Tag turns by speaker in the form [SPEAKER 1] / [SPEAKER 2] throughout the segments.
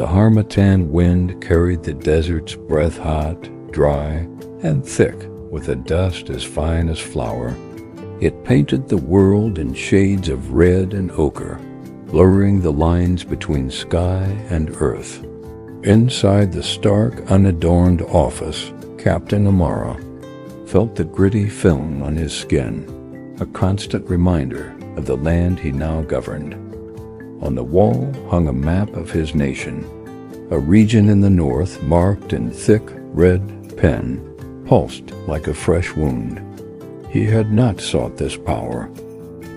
[SPEAKER 1] The harmattan wind carried the desert's breath hot, dry, and thick with a dust as fine as flour. It painted the world in shades of red and ochre, blurring the lines between sky and earth. Inside the stark, unadorned office, Captain Amarra felt the gritty film on his skin, a constant reminder of the land he now governed. On the wall hung a map of his nation, a region in the north marked in thick red pen, pulsed like a fresh wound. He had not sought this power.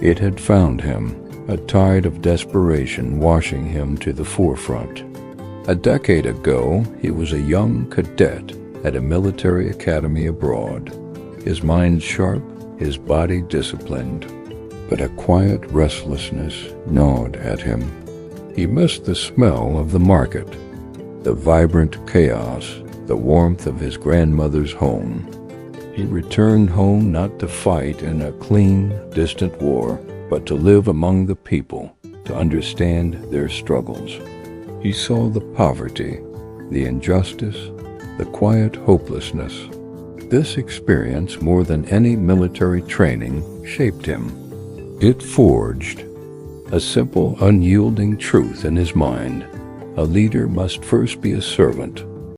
[SPEAKER 1] It had found him, a tide of desperation washing him to the forefront. A decade ago, he was a young cadet at a military academy abroad, his mind sharp, his body disciplined. But a quiet restlessness gnawed at him. He missed the smell of the market, the vibrant chaos, the warmth of his grandmother's home. He returned home not to fight in a clean, distant war, but to live among the people, to understand their struggles. He saw the poverty, the injustice, the quiet hopelessness. This experience, more than any military training, shaped him. It forged a simple, unyielding truth in his mind. A leader must first be a servant,